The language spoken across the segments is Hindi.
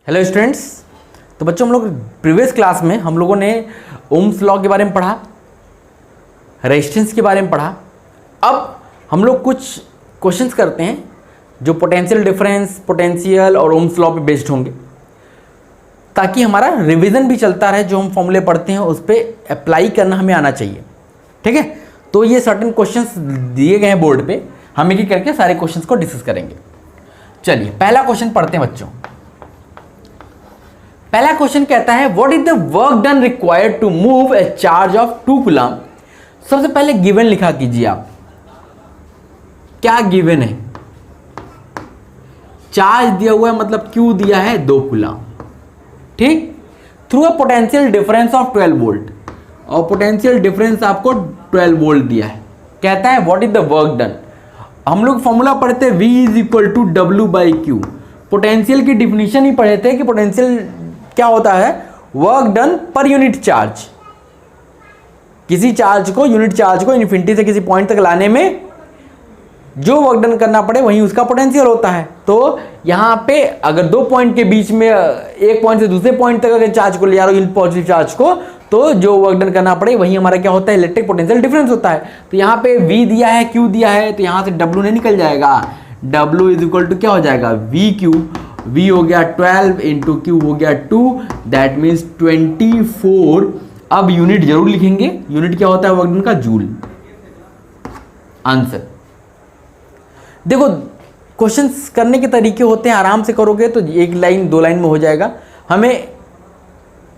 Hello students. तो बच्चों, हम लोग प्रीवियस क्लास में हम लोगों ने ओम्स लॉ के बारे में पढ़ा, रेजिस्टेंस के बारे में पढ़ा। अब हम लोग कुछ क्वेश्चंस करते हैं जो पोटेंशियल डिफरेंस, पोटेंशियल और ओम्स लॉ पे बेस्ड होंगे, ताकि हमारा रिवीजन भी चलता रहे। जो हम फॉर्मूले पढ़ते हैं उस पर अप्लाई करना हमें आना चाहिए। ठीक है, तो ये सर्टेन क्वेश्चंस दिए गए हैं बोर्ड पे, हम एक एक करके सारे क्वेश्चंस को डिस्कस करेंगे। चलिए पहला क्वेश्चन पढ़ते हैं बच्चों। पहला क्वेश्चन कहता है what is the work done required to move a charge of 2 coulomb. सबसे पहले गिवन लिखा कीजिए आप, क्या गिवन है। चार्ज दिया हुआ है, मतलब क्यू दिया है 2 कूलम। ठीक, through a potential difference of 12 volt, और पोटेंशियल डिफरेंस आपको 12 वोल्ट दिया है। कहता है what is the work done. हम लोग फॉर्मूला पढ़ते हैं V is equal to W by Q. Potential की डिफिनीशन ही पढ़े थे कि पोटेंशियल क्या होता है, work done per unit charge. किसी चार्ज को, यूनिट चार्ज को इन्फिनिटी से किसी पॉइंट तक लाने में जो वर्क डन करना पड़े वही उसका पोटेंशियल होता है। तो यहाँ पे अगर 2 पॉइंट के बीच में, एक पॉइंट से दूसरे पॉइंट तक अगर चार्ज को ले जा रहे हो, इन पॉजिटिव चार्ज को, तो जो वर्क डन करना पड़े वही हमारा क्या होता है, इलेक्ट्रिक पोटेंशियल डिफरेंस होता है। तो यहाँ पे V दिया है, Q दिया है, तो यहाँ से W नहीं निकल जाएगा। W इज इक्वल टू क्या हो जाएगा, VQ। V हो गया 12 इंटू Q हो गया 2, दैट मीन्स 24। अब यूनिट जरूर लिखेंगे, यूनिट क्या होता है वर्क डन का, जूल। आंसर देखो, क्वेश्चंस करने के तरीके होते हैं, आराम से करोगे तो 1 लाइन 2 लाइन में हो जाएगा। हमें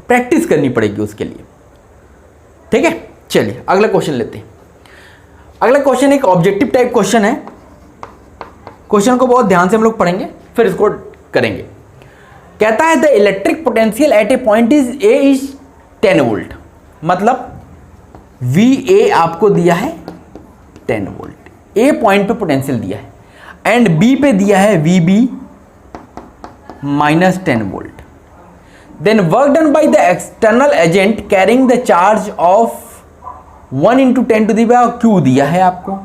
प्रैक्टिस करनी पड़ेगी उसके लिए। ठीक है, चलिए अगला क्वेश्चन लेते हैं। अगला क्वेश्चन एक ऑब्जेक्टिव टाइप क्वेश्चन है। क्वेश्चन को बहुत ध्यान से हम लोग पढ़ेंगे, फिर इसको करेंगे। कहता है the electric potential at a point is a is 10 volt. मतलब VA आपको दिया है 10 वोल्ट, ए पॉइंट पे पोटेंशियल दिया है, एंड बी पे दिया है VB minus 10 volt. Then work done by the external agent carrying the charge of 1 into 10 to the power Q दिया है आपको,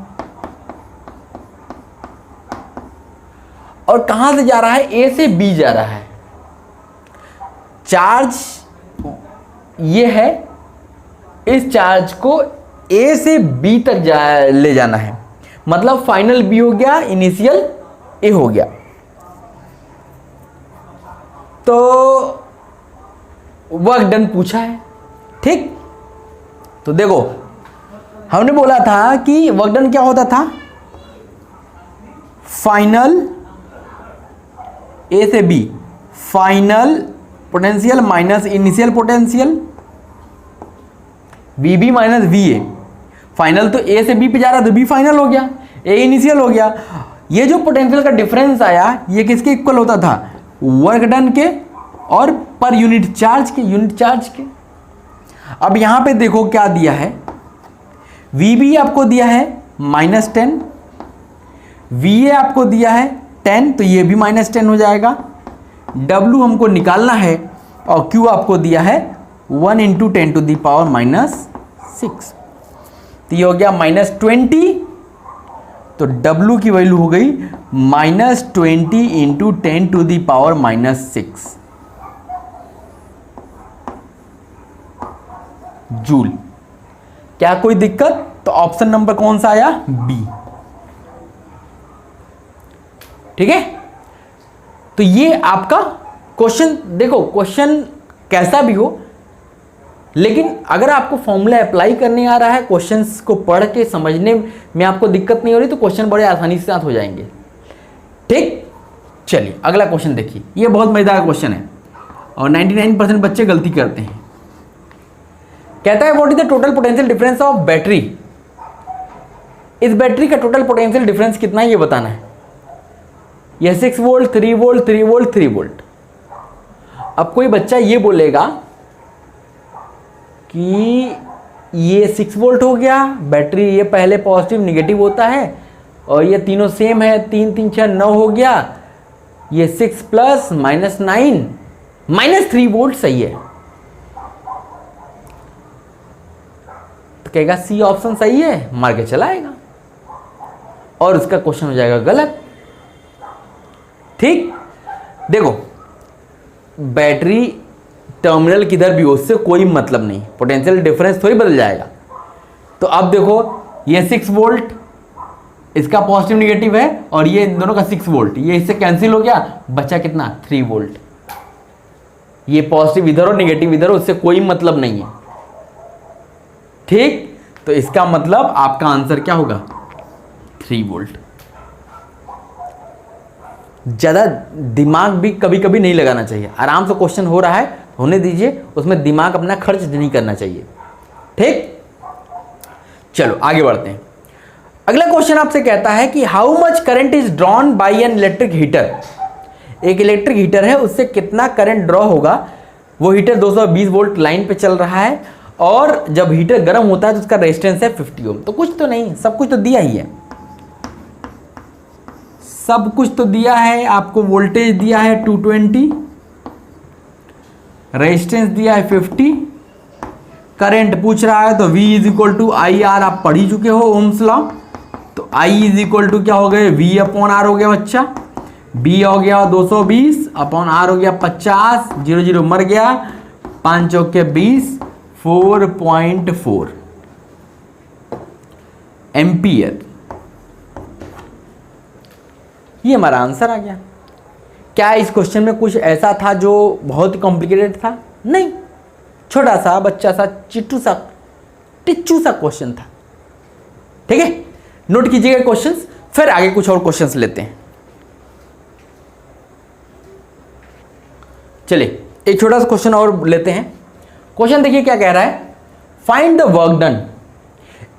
और कहां से जा रहा है, A से B जा रहा है। चार्ज ये है, इस चार्ज को A से B तक ले जाना है। मतलब फाइनल B हो गया, इनिशियल A हो गया। तो वर्क डन पूछा है। ठीक, तो देखो हमने बोला था कि वर्क डन क्या होता था, फाइनल A से B, final potential minus initial potential, VB minus VA। Final तो A से B पे जा रहा है तो B फाइनल हो गया, A इनिशियल हो गया। ये जो पोटेंशियल का डिफरेंस आया ये किसके इक्वल होता था, वर्क डन के और पर यूनिट चार्ज के, यूनिट चार्ज के। अब यहां पे देखो क्या दिया है, VB आपको दिया है -10, VA आपको दिया है 10, तो ये भी -10 हो जाएगा। W हमको निकालना है, और Q आपको दिया है 1 इंटू 10 टू दी पावर -6, तो ये हो गया -20। तो W की वैल्यू हो गई -20 into 10 to the power -6 joule. क्या कोई दिक्कत? तो ऑप्शन नंबर कौन सा आया, B। ठीक है, तो ये आपका क्वेश्चन। देखो क्वेश्चन कैसा भी हो, लेकिन अगर आपको फॉर्मूला अप्लाई करने आ रहा है, क्वेश्चंस को पढ़ के समझने में आपको दिक्कत नहीं हो रही, तो क्वेश्चन बड़े आसानी से साथ हो जाएंगे। ठीक, चलिए अगला क्वेश्चन देखिए। ये बहुत मजेदार क्वेश्चन है और 99% बच्चे गलती करते हैं। कहता है what is the total potential difference of battery. इस बैटरी का टोटल पोटेंशियल डिफरेंस कितना है ये बताना है। यह 6 वोल्ट, 3 वोल्ट, 3 वोल्ट, 3 वोल्ट। अब कोई बच्चा ये बोलेगा कि ये 6 वोल्ट हो गया, बैटरी ये पहले पॉजिटिव निगेटिव होता है, और ये तीनों सेम है, 3 3 6 9 हो गया, ये 6 प्लस -9 -3 वोल्ट सही है। तो कहेगा C ऑप्शन सही है, मार के चलाएगा, और उसका क्वेश्चन हो जाएगा गलत। ठीक, देखो बैटरी टर्मिनल किधर भी हो उससे कोई मतलब नहीं, पोटेंशियल डिफरेंस थोड़ी बदल जाएगा। तो अब देखो ये 6 वोल्ट, इसका पॉजिटिव निगेटिव है, और ये इन दोनों का 6 वोल्ट, ये इससे कैंसिल हो गया, बचा कितना 3 वोल्ट। ये पॉजिटिव इधर और निगेटिव इधर, उससे कोई मतलब नहीं है। ठीक, तो इसका मतलब आपका आंसर क्या होगा 3 वोल्ट। ज्यादा दिमाग भी कभी कभी नहीं लगाना चाहिए, आराम से क्वेश्चन हो रहा है होने दीजिए, उसमें दिमाग अपना खर्च नहीं करना चाहिए। ठीक, चलो आगे बढ़ते हैं। अगला क्वेश्चन आपसे कहता है कि how much current is drawn by N electric heater. एक इलेक्ट्रिक हीटर है, उससे कितना करंट ड्रॉ होगा। वो हीटर 220 वोल्ट लाइन पे चल रहा है, और जब हीटर गर्म होता है तो उसका रेजिस्टेंस है 50 ओम। तो कुछ तो नहीं, सब कुछ तो दिया ही है, सब कुछ तो दिया है आपको। वोल्टेज दिया है 220, रेजिस्टेंस दिया है 50, करंट पूछ रहा है तो V is equal to I R, आप पढ़ ही चुके हो ओम्स लॉ। तो I इज इक्वल टू क्या हो गया, V अपॉन आर हो गया बच्चा। B हो गया 220 अपॉन आर हो गया 50, 0 0 मर गया, 5 चौके 20, 4.4 एम्पियर। ये हमारा आंसर आ गया। क्या इस क्वेश्चन में कुछ ऐसा था जो बहुत कॉम्प्लिकेटेड था? नहीं, छोटा सा बच्चा सा चिट्टू सा टिच्चू सा क्वेश्चन था। ठीक है, नोट कीजिएगा क्वेश्चंस, फिर आगे कुछ और क्वेश्चंस लेते हैं। चलिए एक छोटा सा क्वेश्चन और लेते हैं। क्वेश्चन देखिए क्या कह रहा है, find the work done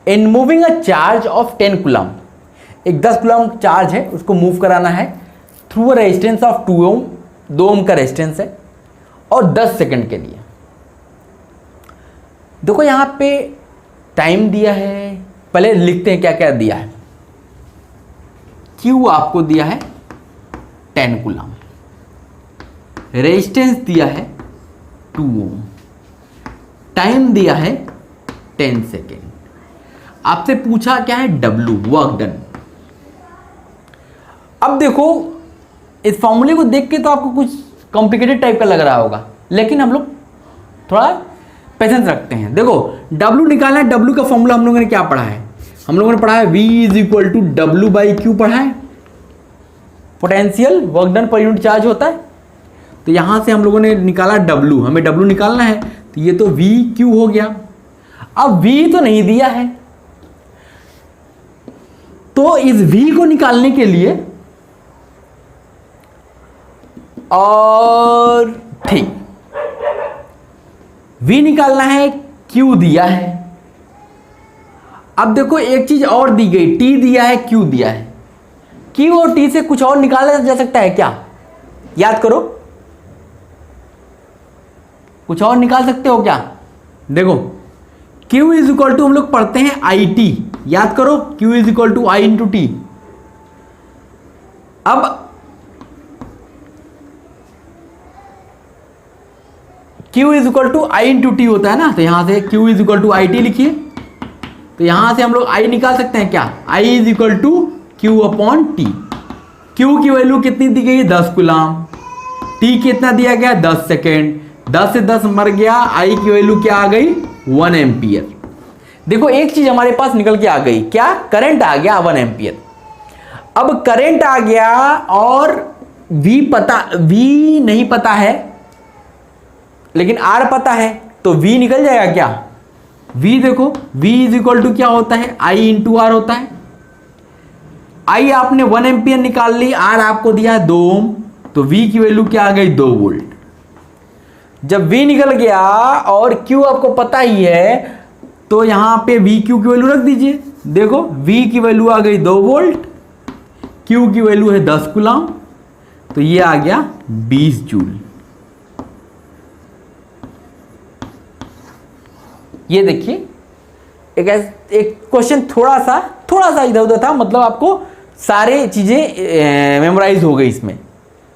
in moving a charge of 10 coulomb. एक 10 कूलम चार्ज है, उसको मूव कराना है थ्रू अ रेजिस्टेंस ऑफ 2 ओम, 2 ओम का रेजिस्टेंस है, और 10 सेकंड के लिए। देखो यहां पे टाइम दिया है, पहले लिखते हैं क्या क्या दिया है। Q आपको दिया है 10 कूलम, रेजिस्टेंस दिया है 2 ओम, टाइम दिया है 10 सेकेंड। आपसे पूछा क्या है W, वर्क डन। अब देखो इस फॉर्मूले को देख के तो आपको कुछ कॉम्प्लिकेटेड टाइप का लग रहा होगा, लेकिन हम लोग थोड़ा पेशेंस रखते हैं। देखो W निकालना है, W का फॉर्मूला हम लोगों ने क्या पढ़ा है, हम लोगों ने पढ़ा है V is equal to W by Q पढ़ा है। Potential work done per unit charge होता है, तो यहां से हम लोगों ने निकाला W, हमें W निकालना है, तो ये तो V Q हो गया। अब V तो नहीं दिया है, तो इस V को निकालने के लिए, और ठीक V निकालना है, Q दिया है। अब देखो एक चीज और दी गई, T दिया है, Q दिया है। Q और T से कुछ और निकाला जा सकता है क्या? याद करो, कुछ और निकाल सकते हो क्या? देखो Q इज इक्वल टू हम लोग पढ़ते हैं IT, याद करो Q is equal to I into T. अब Q is equal to I into T होता है ना, तो यहां से Q is equal to I T लिखिए। तो यहां से हम लोग I निकाल सकते हैं क्या, I is equal to Q upon T. Q की वैल्यू कितनी दी गई, 10 कूलम। T कितना दिया गया, 10 सेकेंड। 10 से 10 मर गया, I की वैल्यू क्या आ गई, 1 एम्पियर। देखो एक चीज हमारे पास निकल के आ गई, क्या, करंट आ गया 1 एम्पियर। अब करंट आ गया और V नहीं पता है, लेकिन R पता है, तो V निकल जाएगा क्या, V देखो V इज इक्वल टू क्या होता है, I इंटू आर होता है। I आपने 1 एम्पियर निकाल ली, R आपको दिया है 2 ओम, तो V की वैल्यू क्या आ गई, 2 वोल्ट। जब V निकल गया और Q आपको पता ही है, तो यहां पे VQ की वैल्यू रख दीजिए। देखो V की वैल्यू आ गई 2 वोल्ट, Q की वैल्यू है 10 कूलम, तो ये आ गया 20 जूल। ये देखिए एक क्वेश्चन थोड़ा सा इधर उधर था, मतलब आपको सारे चीजें मेमोराइज हो गई इसमें।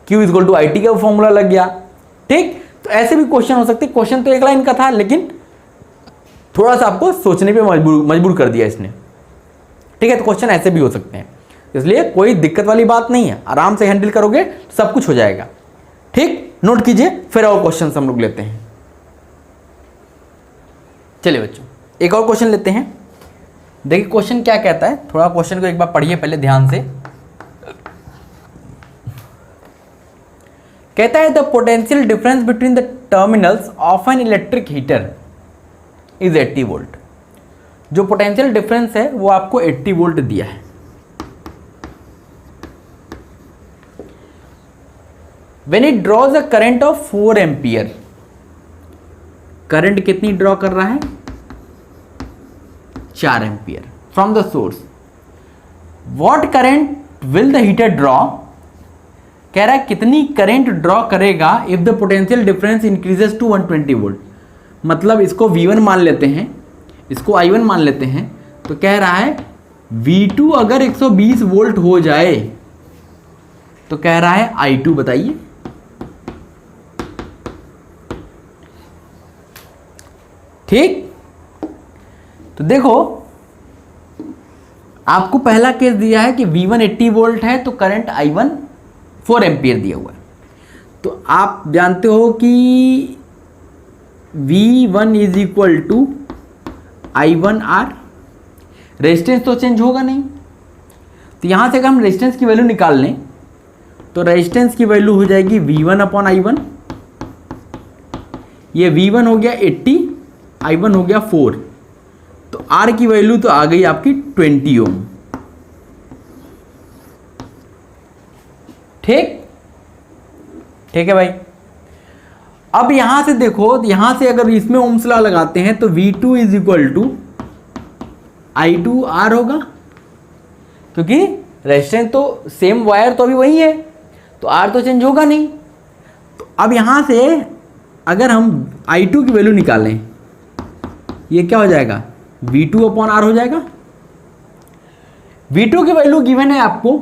Q is equal to I T का फॉर्मूला लग गया। ठीक, तो ऐसे भी क्वेश्चन हो सकते। क्वेश्चन तो एक लाइन का था, लेकिन थोड़ा सा आपको सोचने पे मजबूर कर दिया इसने। ठीक है, तो क्वेश्चन ऐसे भी हो सकते हैं, इसलिए कोई दिक्कत वाली बात नहीं है, आराम से हैंडल करोगे सब कुछ हो जाएगा। ठीक। नोट कीजिए, फिर और क्वेश्चन हम लोग लेते हैं। चलिए बच्चों, एक और क्वेश्चन लेते हैं। देखिए क्वेश्चन क्या कहता है, थोड़ा क्वेश्चन को एक बार पढ़िए पहले ध्यान से। कहता है the potential difference between the terminals of an electric heater is 80 volt. जो पोटेंशियल डिफरेंस है वो आपको 80 वोल्ट दिया है। When it draws a current of 4 ampere, current कितनी ड्रॉ कर रहा है? 4 ampere from the source. What current will the heater draw? कह रहा है कितनी करंट ड्रॉ करेगा if the potential difference increases to 120 volt. मतलब इसको V1 मान लेते हैं, इसको I1 मान लेते हैं, तो कह रहा है V2 अगर 120 वोल्ट हो जाए तो कह रहा है I2 बताइए। ठीक, तो देखो आपको पहला केस दिया है कि V1 80 वोल्ट है तो करंट I1 4 एम्पियर दिया हुआ है। तो आप जानते हो कि V1 is equal to I1R। Resistance तो चेंज होगा नहीं, तो यहां से अगर हम रेजिस्टेंस की वैल्यू निकाल लें तो रेजिस्टेंस की वैल्यू हो जाएगी V1 अपॉन I1। ये V1 हो गया 80, I1 हो गया 4, तो R की वैल्यू तो आ गई आपकी 20 ओम। ठीक, ठीक है भाई। अब यहां से देखो, यहां से अगर इसमें ओम्स लॉ लगाते हैं तो V2 is equal to I2R होगा, क्योंकि रेजिस्टेंस तो सेम वायर तो अभी वही है, तो R तो चेंज होगा नहीं। तो अब यहां से अगर हम I2 की वैल्यू निकालें, ये क्या हो जाएगा? V2 अपॉन R हो जाएगा। V2 की वैल्यू गिवन है आपको,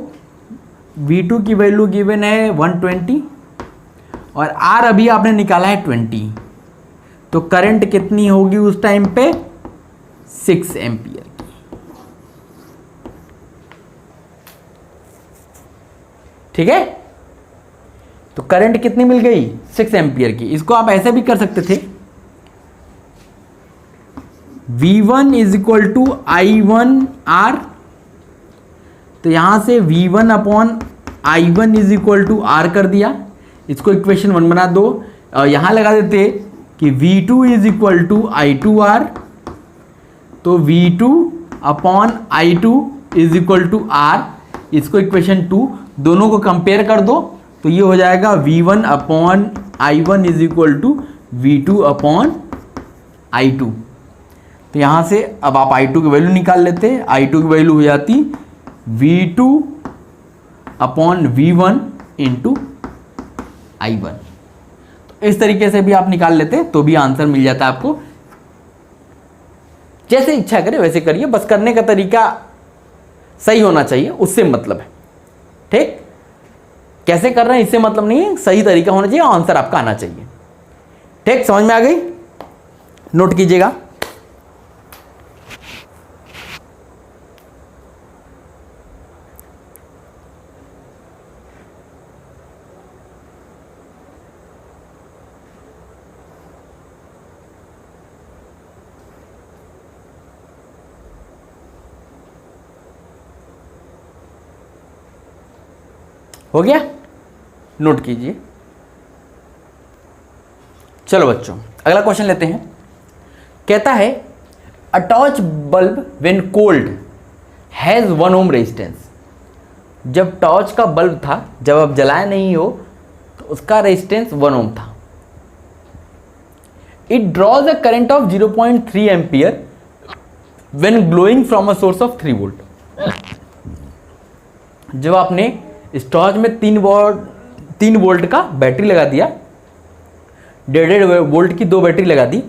V2 की वैल्यू गिवन है 120 और R अभी आपने निकाला है 20, तो करंट कितनी होगी उस टाइम पे? 6 एम्पियर की। ठीक है, तो करंट कितनी मिल गई? 6 एम्पियर की। इसको आप ऐसे भी कर सकते थे, V1 is equal to I1R, तो यहां से V1 upon I1 is equal to R कर दिया। इसको इक्वेशन 1 बना दो, यहां लगा देते कि V2 is equal to I2R, तो V2 upon I2 is equal to R। इसको इक्वेशन 2, दोनों को कंपेयर कर दो तो ये हो जाएगा V1 upon I1 is equal to V2 upon I2। तो यहां से अब आप I2 की वैल्यू निकाल लेते, I2 की वैल्यू हो जाती V2 upon V1 into I1। तो इस तरीके से भी आप निकाल लेते तो भी आंसर मिल जाता आपको। जैसे इच्छा करे वैसे करिए, बस करने का तरीका सही होना चाहिए, उससे मतलब है। ठीक, कैसे कर रहे हैं इससे मतलब नहीं है, सही तरीका होना चाहिए, आंसर आपका आना चाहिए। ठीक, समझ में आ गई? नोट कीजिएगा। हो गया? नोट कीजिए। चलो बच्चों, अगला क्वेश्चन लेते हैं। कहता है a torch bulb when cold has 1 ohm resistance. जब टॉर्च का बल्ब था, जब आप जलाए नहीं हो, तो उसका रेजिस्टेंस 1 ओम था। It draws a current of 0.3 ampere when glowing from a source of 3 volt. जब आपने इस टॉर्च में 3 वोल्ट का बैटरी लगा दिया, 1.5 वोल्ट की 2 बैटरी लगा दी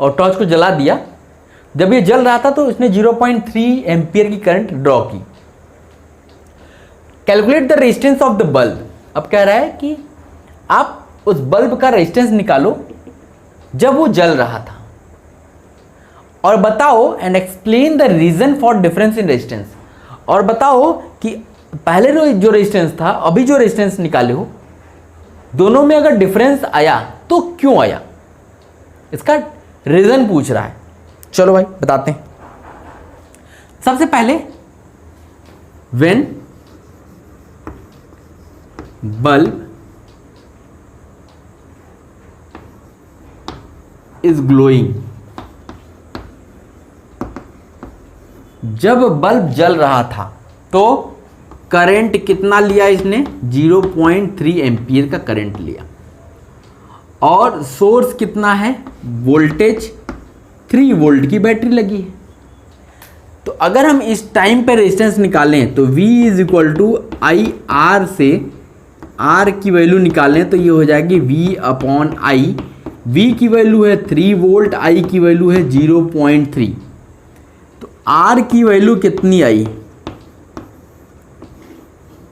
और टॉर्च को जला दिया। जब ये जल रहा था तो इसने 0.3 एम्पियर की करंट ड्रॉ की। Calculate the resistance of the bulb. अब कह रहा है कि आप उस बल्ब का रेजिस्टेंस निकालो जब वो जल रहा था, और बताओ and explain the reason for difference in resistance. और बताओ कि पहले जो रेजिस्टेंस था, अभी जो रेजिस्टेंस निकाले हो, दोनों में अगर डिफरेंस आया तो क्यों आया, इसका रीजन पूछ रहा है। चलो भाई बताते हैं। सबसे पहले व्हेन बल्ब इज ग्लोइंग, जब बल्ब जल रहा था तो करंट कितना लिया इसने, 0.3 एम्पियर का करंट लिया, और सोर्स कितना है, वोल्टेज 3 वोल्ट की बैटरी लगी है। तो अगर हम इस टाइम पे रेजिस्टेंस निकालें तो V is equal to I R से R की वैल्यू निकालें तो ये हो जाएगी V अपॉन आई। V की वैल्यू है 3 वोल्ट, I की वैल्यू है 0.3, तो R की वैल्यू कितनी आई,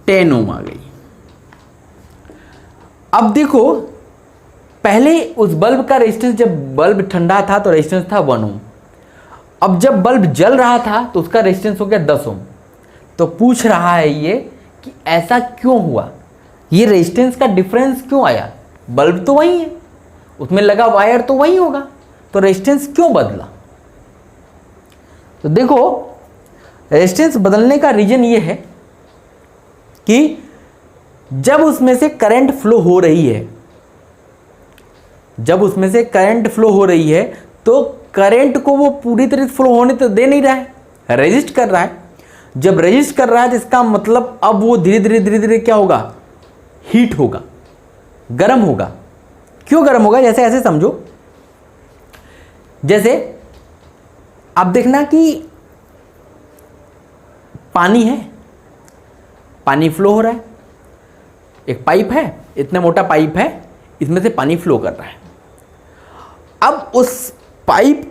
10 ओम आ गई। अब देखो पहले उस बल्ब का रेजिस्टेंस, जब बल्ब ठंडा था तो रेजिस्टेंस था 1 ओम। अब जब बल्ब जल रहा था तो उसका रेजिस्टेंस हो गया 10 ओम। तो पूछ रहा है ये कि ऐसा क्यों हुआ, ये रेजिस्टेंस का डिफरेंस क्यों आया, बल्ब तो वही है, उसमें लगा वायर तो वही होगा, तो रेजिस्टेंस क्यों बदला। तो देखो रेजिस्टेंस बदलने का रीजन ये है कि जब उसमें से करंट फ्लो हो रही है, जब उसमें से करंट फ्लो हो रही है तो करंट को वो पूरी तरह से फ्लो होने तो दे नहीं रहा है, रेजिस्ट कर रहा है। जब रेजिस्ट कर रहा है तो इसका मतलब अब वो धीरे धीरे क्या होगा, हीट होगा, गर्म होगा। क्यों गर्म होगा, जैसे ऐसे समझो, जैसे आप देखना कि पानी है, पानी फ्लो हो रहा है, एक पाइप है, इतना मोटा पाइप है, इसमें से पानी फ्लो कर रहा है। अब उस पाइप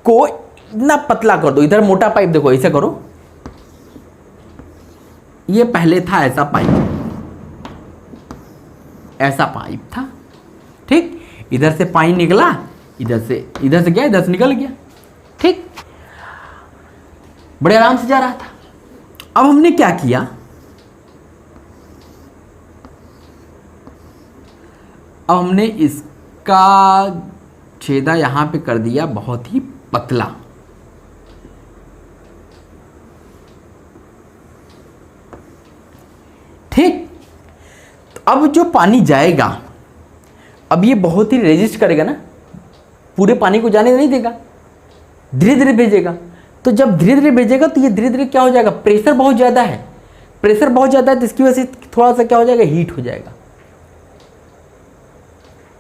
को इतना पतला कर दो, इधर मोटा पाइप देखो, ऐसे करो, ये पहले था ऐसा पाइप, ऐसा पाइप था, ठीक, इधर से पानी निकला, इधर से गया, इधर से निकल गया, ठीक, बड़े आराम से जा रहा था। अब हमने क्या किया, अब हमने इसका छेदा यहां पे कर दिया बहुत ही पतला, ठीक। तो अब जो पानी जाएगा, अब ये बहुत ही रेजिस्ट करेगा ना, पूरे पानी को जाने नहीं देगा, धीरे धीरे भेजेगा। तो जब धीरे धीरे भेजेगा तो ये धीरे धीरे क्या हो जाएगा, प्रेशर बहुत ज़्यादा है, प्रेशर बहुत ज़्यादा है, तो इसकी वजह से थोड़ा सा क्या हो जाएगा, हीट हो जाएगा।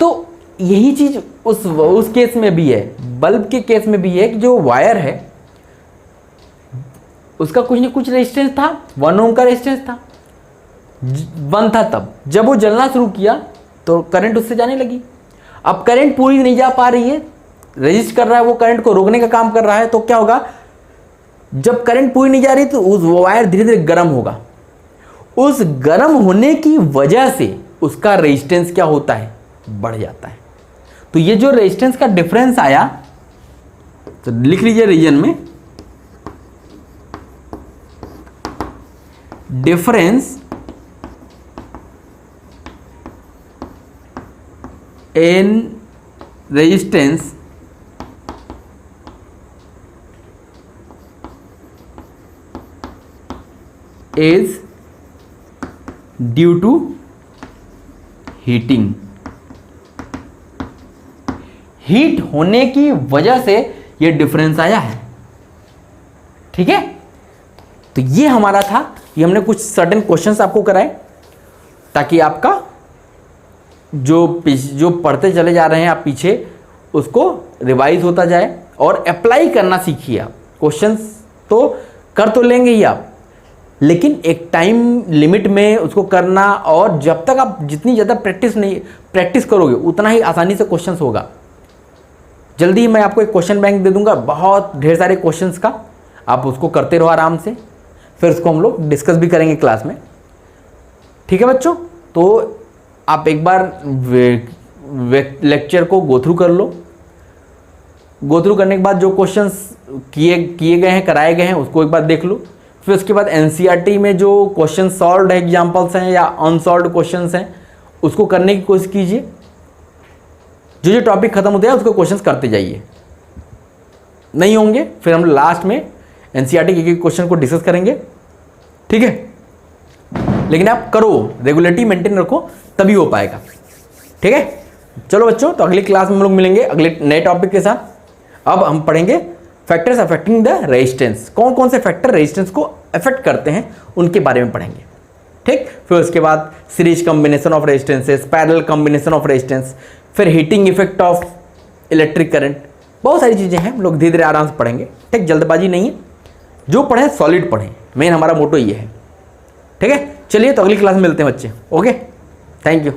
तो यही चीज़ उस केस में भी है, बल्ब के केस में भी है कि जो वायर है उसका कुछ न कुछ रेजिस्टेंस था, 1 ओम का रेजिस्टेंस था, 1 था। तब जब वो जलना शुरू किया तो करंट उससे जाने लगी। अब करंट पूरी नहीं जा पा रही है, रेजिस्ट कर रहा है, वो करंट को रोकने का काम कर रहा है, तो क्या होगा, जब करंट पूरी नहीं जा रही तो उस वायर धीरे धीरे गर्म होगा। उस गर्म होने की वजह से उसका रेजिस्टेंस क्या होता है, बढ़ जाता है। तो ये जो रेजिस्टेंस का डिफरेंस आया, तो लिख लीजिए रीजन में, difference in resistance is due to heating, heat होने की वजह से ये डिफरेंस आया है, ठीक है। तो ये हमारा था, ये हमने कुछ सर्टेन क्वेश्चंस आपको कराए ताकि आपका जो पढ़ते चले जा रहे हैं आप पीछे, उसको रिवाइज होता जाए और अप्लाई करना सीखिए आप। क्वेश्चंस तो कर तो लेंगे ही आप, लेकिन एक टाइम लिमिट में उसको करना, और जब तक आप जितनी ज़्यादा प्रैक्टिस करोगे उतना ही आसानी से क्वेश्चंस होगा। जल्दी ही मैं आपको एक क्वेश्चन बैंक दे दूंगा, बहुत ढेर सारे क्वेश्चंस का, आप उसको करते रहो आराम से, फिर उसको हम लोग डिस्कस भी करेंगे क्लास में, ठीक है बच्चों। तो आप एक बार लेक्चर को गो थ्रू कर लो, गो थ्रू करने के बाद जो क्वेश्चंस किए गए हैं, कराए गए हैं, उसको एक बार देख लो। फिर उसके बाद एनसीईआरटी में जो क्वेश्चन सॉल्व एग्जाम्पल्स हैं या अनसॉल्व क्वेश्चंस हैं उसको करने की कोशिश कीजिए। जो जो टॉपिक खत्म होते हैं उसको क्वेश्चंस करते जाइए। नहीं होंगे फिर हम लास्ट में एनसीईआरटी के क्वेश्चन को डिस्कस करेंगे, ठीक है। लेकिन आप करो, रेगुलरिटी मेंटेन रखो, तभी हो पाएगा, ठीक है। चलो बच्चों, तो अगली क्लास में हम लोग मिलेंगे अगले नए टॉपिक के साथ। अब हम पढ़ेंगे फैक्टर्स अफेक्टिंग द रेजिस्टेंस। कौन कौन से फैक्टर रेजिस्टेंस को अफेक्ट करते हैं उनके बारे में पढ़ेंगे, ठीक। फिर उसके बाद series combination of resistances, parallel combination of resistance, फिर heating effect of electric current, बहुत सारी चीज़ें हैं, हम लोग धीरे धीरे आराम से पढ़ेंगे, ठीक। जल्दबाजी नहीं है, जो पढ़ें सॉलिड पढ़ें, मेन हमारा मोटो ये है, ठीक है। चलिए तो अगली क्लास में मिलते हैं बच्चे, ओके, थैंक यू।